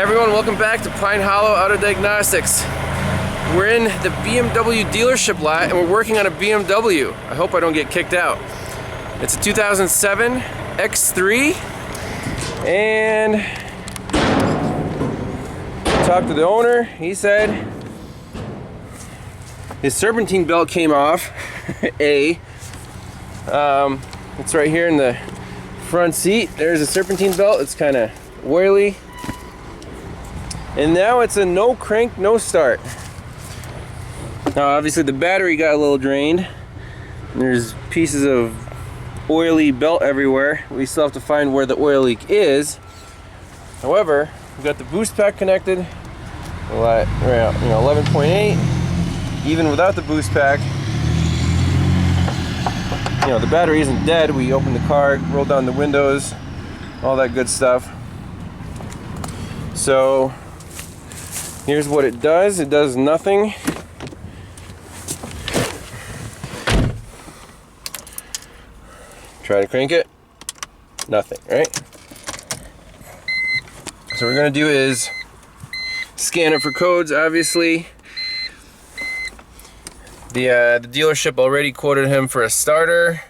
everyone, welcome back to Pine Hollow Auto Diagnostics. We're in the BMW dealership lot and we're working on a BMW. I hope I don't get kicked out. It's a 2007 X3 and talked to the owner. He said his serpentine belt came off. It's right here in the front seat. There's a serpentine belt. It's kind of oily. And now it's a no crank, no start. Now obviously the battery got a little drained. There's pieces of oily belt everywhere. We still have to find where the oil leak is. However, we got the boost pack connected. We're at 11.8. Even without the boost pack, the battery isn't dead. We opened the car, rolled down the windows, all that good stuff. So here's what it does. It does nothing. Try to crank it. Nothing, right? So what we're gonna do is scan it for codes, obviously. The dealership already quoted him for a starter,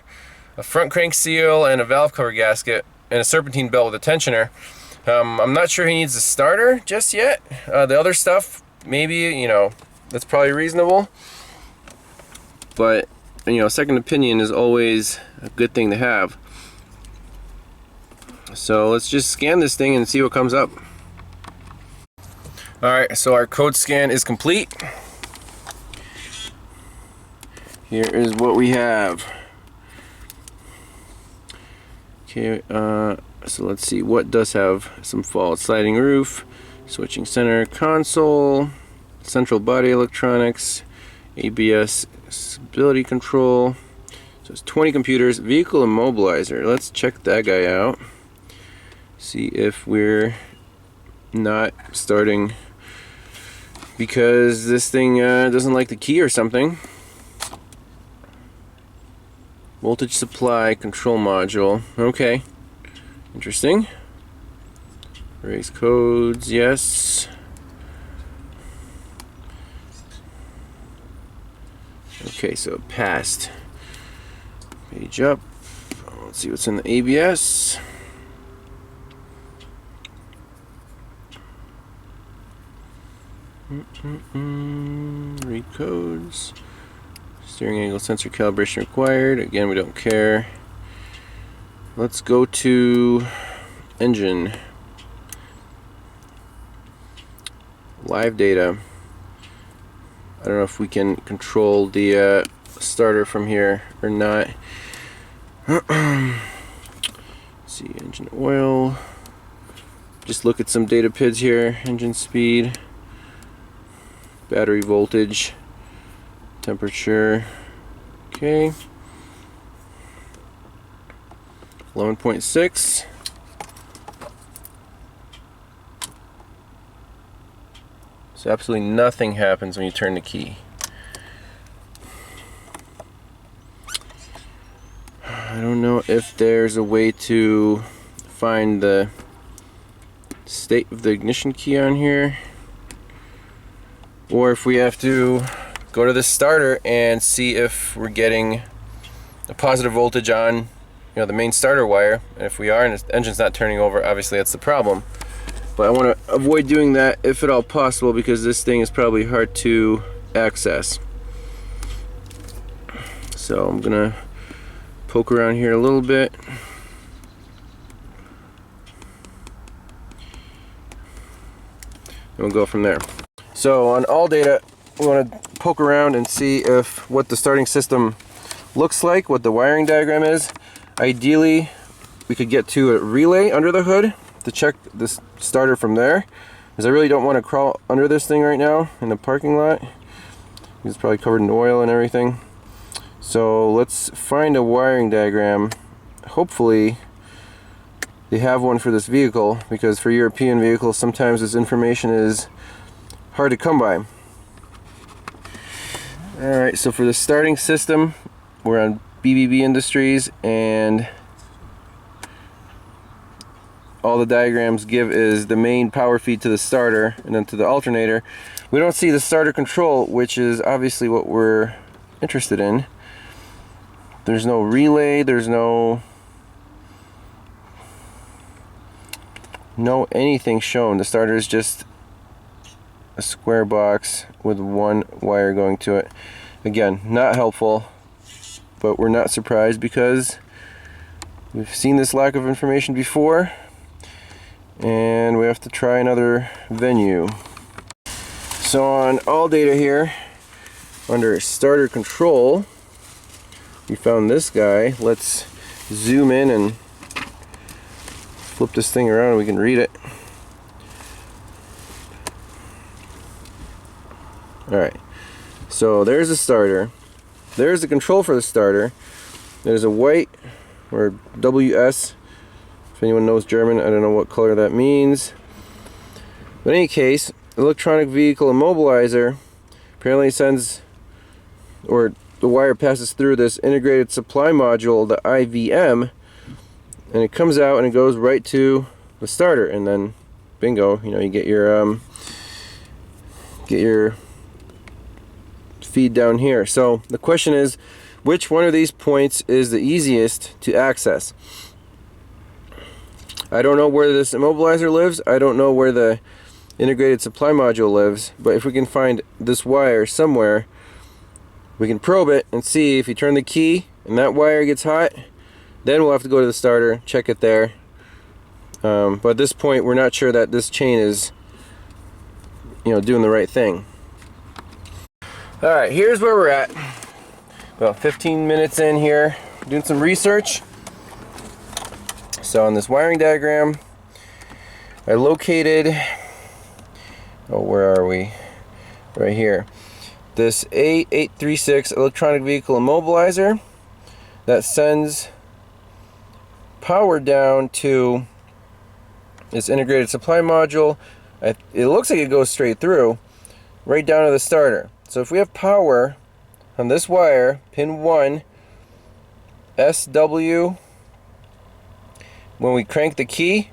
a front crank seal, and a valve cover gasket, and a serpentine belt with a tensioner. I'm not sure he needs a starter just yet. The other stuff, maybe, that's probably reasonable. But, second opinion is always a good thing to have. So let's just scan this thing and see what comes up. Alright, so our code scan is complete. Here is what we have. Okay, so let's see what does have some fault. Sliding roof, switching center console, central body electronics, ABS stability control. So it's 20 computers, vehicle immobilizer. Let's check that guy out. See if we're not starting because this thing doesn't like the key or something. Voltage supply control module. Okay. Interesting. Raise codes, yes. Okay, so it passed. Page up. Let's see what's in the ABS. Read codes. Steering angle sensor calibration required. Again, we don't care. Let's go to engine. Live data. I don't know if we can control the starter from here or not. Let's see, engine oil. Just look at some data PIDs here. Engine speed. Battery voltage. Temperature. Okay. 11.6. So absolutely nothing happens when you turn the key. I don't know if there's a way to find the state of the ignition key on here, or if we have to go to the starter and see if we're getting a positive voltage on the main starter wire. And if we are and the engine's not turning over, obviously that's the problem. But I want to avoid doing that if at all possible because this thing is probably hard to access. So I'm gonna poke around here a little bit. And we'll go from there. So on all data, we want to poke around and see if what the starting system looks like, what the wiring diagram is. Ideally, we could get to a relay under the hood to check this starter from there, because I really don't want to crawl under this thing right now in the parking lot. It's probably covered in oil and everything. So let's find a wiring diagram. Hopefully they have one for this vehicle, because for European vehicles sometimes this information is hard to come by. Alright, so for the starting system, we're on BBB Industries, and all the diagrams give is the main power feed to the starter and then to the alternator. We don't see the starter control, which is obviously what we're interested in. There's no relay, there's no anything shown. The starter is just a square box with one wire going to it. Again, not helpful, but we're not surprised because we've seen this lack of information before, and we have to try another venue. So on all data here, under starter control, we found this guy. Let's zoom in and flip this thing around and we can read it. Alright, so there's the starter. There's the control for the starter. There's a white, or WS, if anyone knows German, I don't know what color that means. But in any case, electronic vehicle immobilizer apparently sends, or the wire passes through this integrated supply module, the IVM, and it comes out and it goes right to the starter, and then bingo, you know, you get your feed down here. So the question is, which one of these points is the easiest to access? I don't know where this immobilizer lives. I don't know where the integrated supply module lives, but if we can find this wire somewhere, we can probe it and see if you turn the key and that wire gets hot, then we'll have to go to the starter, check it there. But at this point, we're not sure that this chain is, you know, doing the right thing. Alright, here's where we're at. About 15 minutes in here, doing some research. So on this wiring diagram, I located, where are we? Right here. This A836 electronic vehicle immobilizer that sends power down to this integrated supply module. It looks like it goes straight through, right down to the starter. So if we have power on this wire, pin 1, SW, when we crank the key,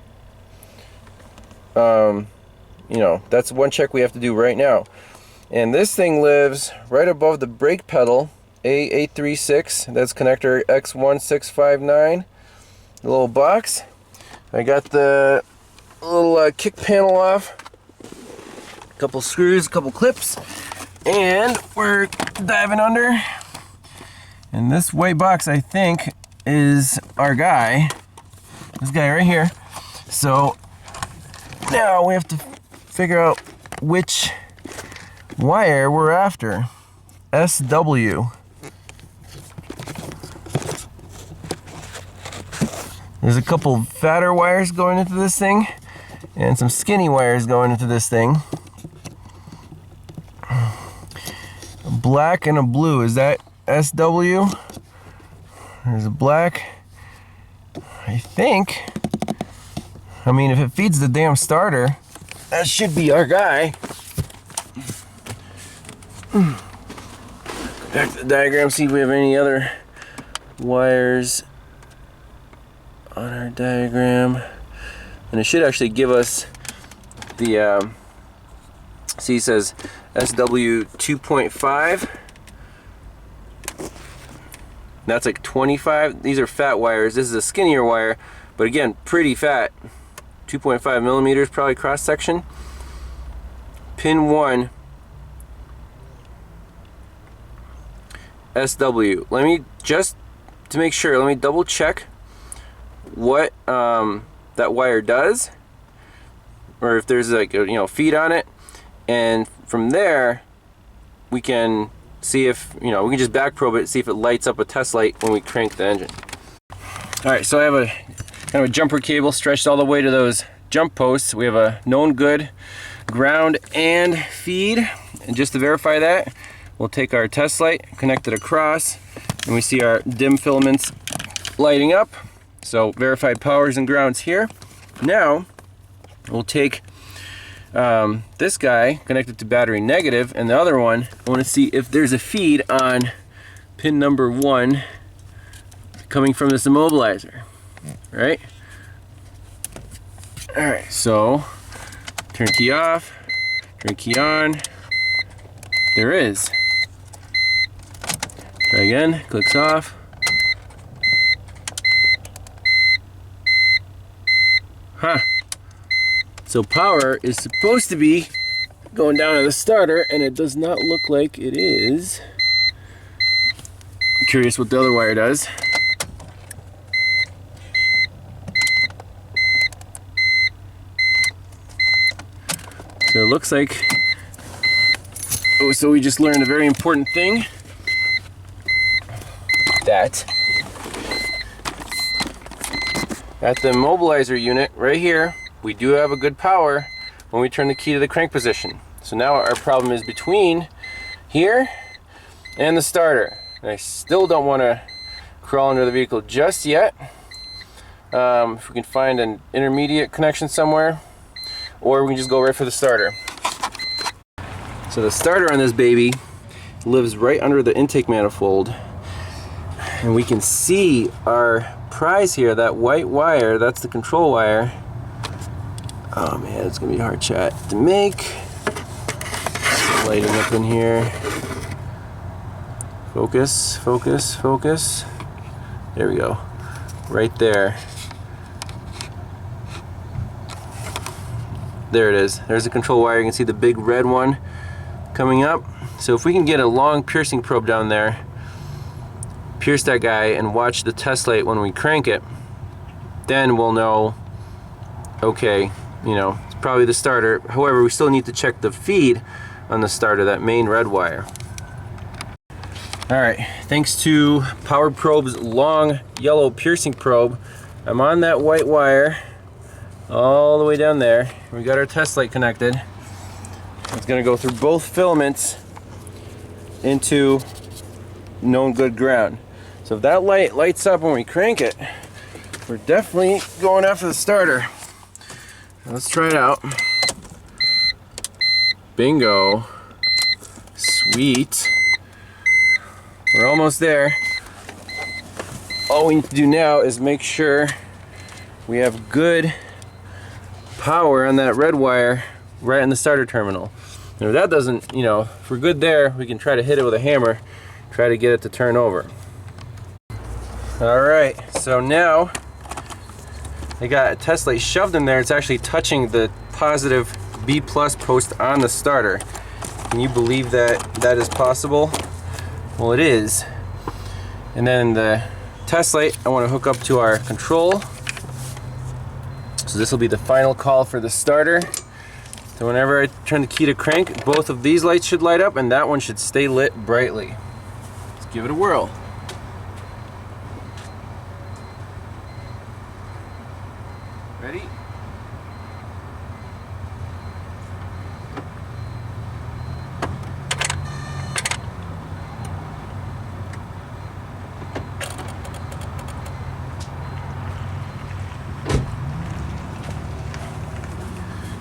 you know, that's one check we have to do right now. And this thing lives right above the brake pedal, A836, that's connector X1659, the little box. I got the little kick panel off, a couple screws, a couple clips, and we're diving under. And this white box, I think, is our guy. This guy right here. So now we have to figure out which wire we're after. SW. There's a couple fatter wires going into this thing and some skinny wires going into this thing. A black and a blue. Is that SW? There's a black. I think. I mean, if it feeds the damn starter, that should be our guy. Back to the diagram, see if we have any other wires on our diagram. And it should actually give us the, see, it says SW 2.5. That's like 25. These are fat wires. This is a skinnier wire, but again, pretty fat. 2.5 millimeters probably cross section. Pin 1, SW. Let me, just to make sure, let me double check what that wire does, or if there's like a, you know, feed on it, and from there we can see if, you know, we can just back probe it, see if it lights up a test light when we crank the engine. Alright, so I have a kind of a jumper cable stretched all the way to those jump posts. We have a known good ground and feed, and just to verify that, we'll take our test light, connect it across, and we see our dim filaments lighting up. So verified powers and grounds here. Now we'll take this guy connected to battery negative, and the other one, I want to see if there's a feed on pin number 1 coming from this immobilizer, right? Alright, so turn key off, turn key on. There is. Try again, clicks off. Huh. So power is supposed to be going down to the starter, and it does not look like it is. I'm curious what the other wire does. So it looks like, oh, so we just learned a very important thing, that at the immobilizer unit right here, we do have a good power when we turn the key to the crank position. So now our problem is between here and the starter. And I still don't want to crawl under the vehicle just yet. If we can find an intermediate connection somewhere, or we can just go right for the starter. So the starter on this baby lives right under the intake manifold, and we can see our prize here, that white wire, that's the control wire. Oh man, it's gonna be a hard shot to make. Lighting up in here. Focus, focus, focus. There we go. Right there. There it is. There's the control wire. You can see the big red one coming up. So if we can get a long piercing probe down there, pierce that guy and watch the test light when we crank it, then we'll know, okay, you know, it's probably the starter. However, we still need to check the feed on the starter, that main red wire. Alright, thanks to Power Probe's long yellow piercing probe, I'm on that white wire all the way down there. We got our test light connected. It's going to go through both filaments into known good ground. So if that light lights up when we crank it, we're definitely going after the starter. Let's try it out. Bingo. Sweet. We're almost there. All we need to do now is make sure we have good power on that red wire right in the starter terminal. And if that doesn't, you know, if we're good there, we can try to hit it with a hammer, try to get it to turn over. Alright, so now I got a test light shoved in there. It's actually touching the positive B+ post on the starter. Can you believe that that is possible? Well, it is. And then the test light I want to hook up to our control. So this will be the final call for the starter. So whenever I turn the key to crank, both of these lights should light up and that one should stay lit brightly. Let's give it a whirl. Ready?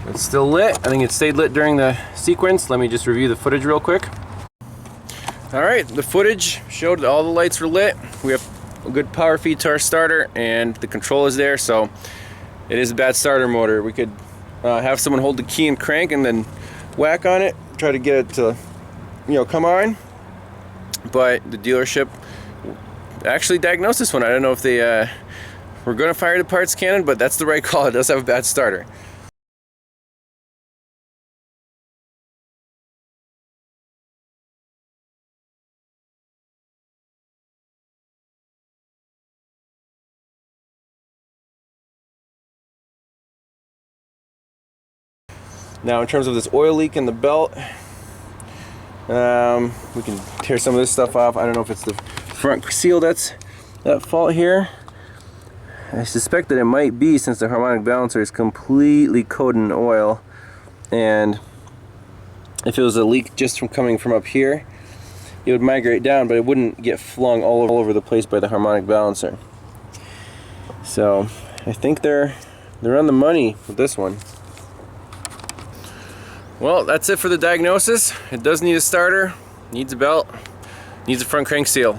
It's still lit. I think it stayed lit during the sequence. Let me just review the footage real quick. Alright, the footage showed that all the lights were lit. We have a good power feed to our starter and the control is there, so it is a bad starter motor. We could have someone hold the key and crank and then whack on it, try to get it to, you know, come on. But the dealership actually diagnosed this one. I don't know if they were going to fire the parts cannon, but that's the right call. It does have a bad starter. Now in terms of this oil leak in the belt, we can tear some of this stuff off. I don't know if it's the front seal that's at fault here. I suspect that it might be, since the harmonic balancer is completely coated in oil, and if it was a leak just from coming from up here, it would migrate down, but it wouldn't get flung all over the place by the harmonic balancer. So I think they're on the money with this one. Well, that's it for the diagnosis. It does need a starter, needs a belt, needs a front crank seal.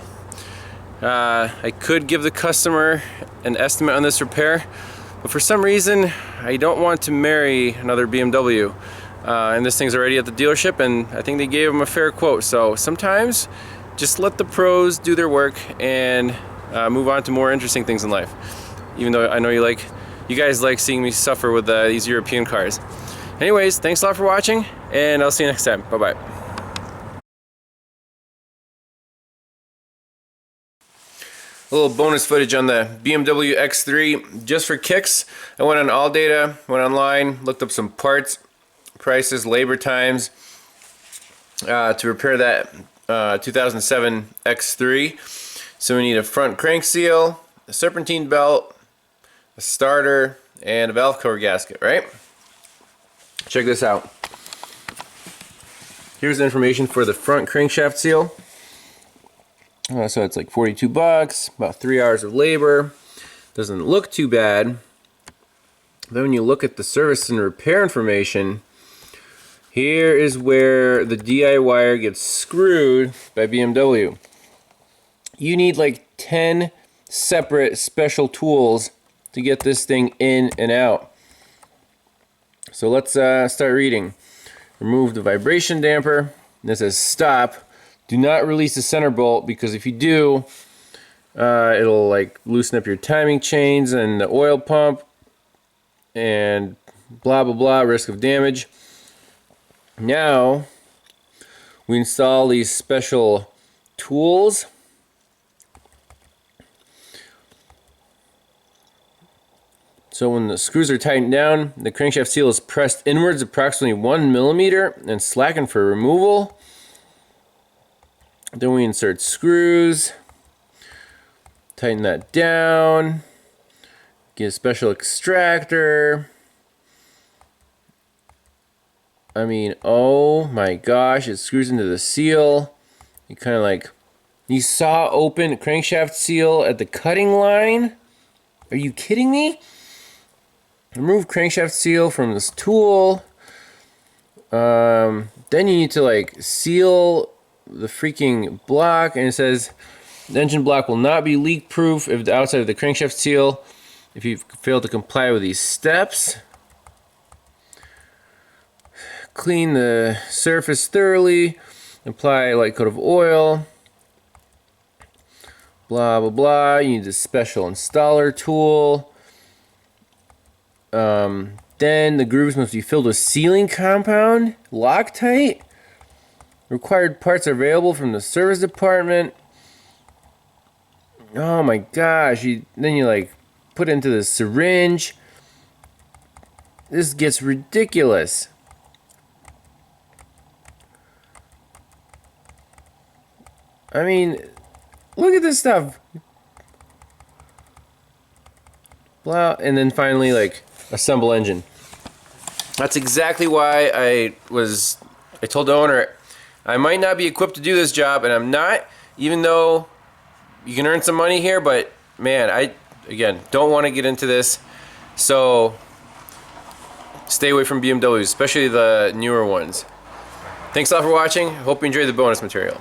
I could give the customer an estimate on this repair, But for some reason, I don't want to marry another BMW. And this thing's already at the dealership, and I think they gave them a fair quote. So sometimes, just let the pros do their work and move on to more interesting things in life. Even though I know you guys like seeing me suffer with these European cars. Anyways, thanks a lot for watching, and I'll see you next time. Bye-bye. A little bonus footage on the BMW X3 just for kicks. I went on AllData, went online, looked up some parts, prices, labor times to repair that 2007 X3. So we need a front crank seal, a serpentine belt, a starter, and a valve cover gasket, right? Check this out. Here's the information for the front crankshaft seal. So it's like 42 bucks, about 3 hours of labor. Doesn't look too bad. Then when you look at the service and repair information, here is where the DI wire gets screwed by BMW. You need like 10 separate special tools to get this thing in and out. So let's start reading. Remove the vibration damper. This says stop. Do not release the center bolt, because if you do, it'll like loosen up your timing chains and the oil pump and blah blah blah, risk of damage. Now we install these special tools. So when the screws are tightened down, the crankshaft seal is pressed inwards approximately 1 millimeter and slackened for removal. Then we insert screws, tighten that down, get a special extractor. I mean, oh my gosh, it screws into the seal. You kind of like, you saw open crankshaft seal at the cutting line? Are you kidding me? Remove crankshaft seal from this tool. Then you need to like seal the freaking block, and it says the engine block will not be leak proof if the outside of the crankshaft seal if you fail to comply with these steps. Clean the surface thoroughly, apply a light coat of oil, blah blah blah. You need a special installer tool. Then the grooves must be filled with sealing compound, Loctite. Required parts are available from the service department. Oh my gosh, then you like put it into the syringe. This gets ridiculous. I mean, look at this stuff. Blah, and then finally like assemble engine. That's exactly why I told the owner I might not be equipped to do this job, and I'm not, even though you can earn some money here, but man, I, again, don't want to get into this. So stay away from BMWs, especially the newer ones. Thanks a lot for watching. Hope you enjoyed the bonus material.